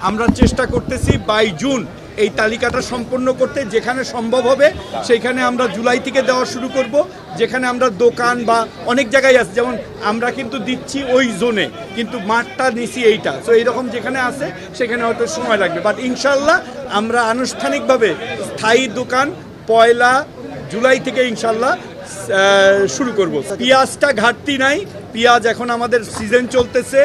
আমরা চেষ্টা করতেছি বাই জুন এই তালিকাটা সম্পন্ন করতে, যেখানে সম্ভব হবে সেখানে আমরা জুলাই থেকে দেওয়া শুরু করব। যেখানে আমরা দোকান বা অনেক জায়গায় আছে, যেমন আমরা কিন্তু দিচ্ছি ওই জোনে, কিন্তু মাঠটা নিছি এইটা, তো এইরকম যেখানে আছে সেখানে হয়তো সময় লাগবে, বাট ইনশাল্লাহ আমরা আনুষ্ঠানিকভাবে স্থায়ী দোকান 1 জুলাই থেকে ইনশাল্লাহ শুরু করব। পেঁয়াজটা ঘাটতি নাই, পেঁয়াজ এখন আমাদের সিজন চলতেছে,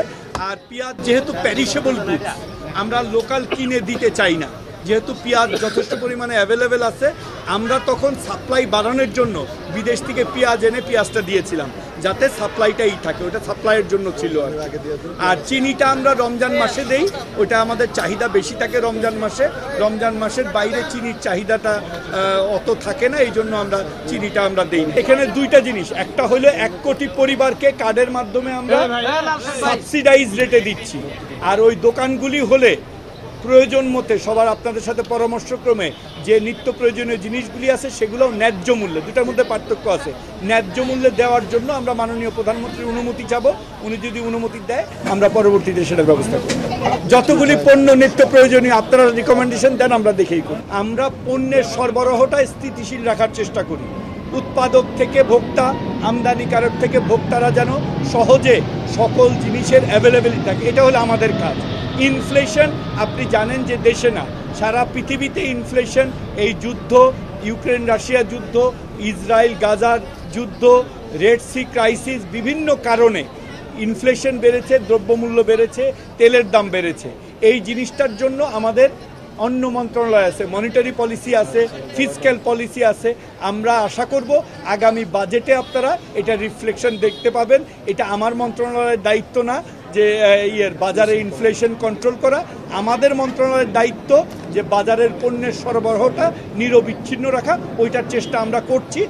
আর পেঁয়াজ যেহেতু প্যারিশেবল গুডস আমরা লোকাল কিনে দিতে চাই না, যেহেতু পেঁয়াজ যথেষ্ট পরিমাণে অ্যাভেলেবেল আছে, আমরা তখন সাপ্লাই বাড়ানোর জন্য বিদেশ থেকে পেঁয়াজ এনে পেঁয়াজটা দিয়েছিলাম যাতে সাপ্লাইটাই থাকে, ওটা সাপ্লাইয়ের জন্য ছিল। আর চিনিটা আমরা রমজান মাসে দেই, ওটা আমাদের চাহিদা বেশি থাকে রমজান মাসে, রমজান মাসের বাইরে চিনির চাহিদাটা অত থাকে না, এই জন্য আমরা চিনিটা আমরা দিই না। এখানে দুইটা জিনিস, একটা হলো 1 কোটি পরিবারকে কার্ডের মাধ্যমে আমরা সাবসিডাইজ রেটে দিচ্ছি, আর ওই দোকানগুলি হলে প্রয়োজন মতে সবার আপনাদের সাথে পরামর্শক্রমে যে নিত্য প্রয়োজনীয় জিনিসগুলি আছে সেগুলোও ন্যায্য মূল্যে, দুটার মধ্যে পার্থক্য আছে, ন্যায্য মূল্যে দেওয়ার জন্য আমরা মাননীয় প্রধানমন্ত্রীর অনুমতি চাবো, উনি যদি অনুমতি দেয় আমরা পরবর্তীতে সেটার ব্যবস্থা করব। যতগুলি পণ্য নিত্য প্রয়োজনীয় আপনারা রিকমেন্ডেশন দেন আমরা দেখেই করি। আমরা পণ্যের সরবরাহটা স্থিতিশীল রাখার চেষ্টা করি, উৎপাদক থেকে ভোক্তা, আমদানিকারক থেকে ভোক্তারা যেন সহজে সকল জিনিসের অ্যাভেলেবেলিটি থাকে, এটা হলো আমাদের কাজ। ইনফ্লেশন আপনি জানেন যে দেশে না সারা পৃথিবীতে ইনফ্লেশন, এই যুদ্ধ, ইউক্রেন রাশিয়া যুদ্ধ, ইসরায়েল গাজার যুদ্ধ, রেড সি ক্রাইসিস, বিভিন্ন কারণে ইনফ্লেশন বেড়েছে, দ্রব্যমূল্য বেড়েছে, তেলের দাম বেড়েছে। এই জিনিসটার জন্য আমাদের অন্য মন্ত্রণালয় আছে, মনিটারি পলিসি আছে, ফিসক্যাল পলিসি আছে। আমরা আশা করব আগামী বাজেটে আপনারা এটা রিফ্লেকশন দেখতে পাবেন। এটা আমার মন্ত্রণালয়ের দায়িত্ব না যে বাজারে ইনফ্লেশন কন্ট্রোল করা, আমাদের মন্ত্রণালয়ের দায়িত্ব যে বাজারের পণ্যের সরবরাহটা নিরবিচ্ছিন্ন রাখা, ওইটার চেষ্টা আমরা করছি।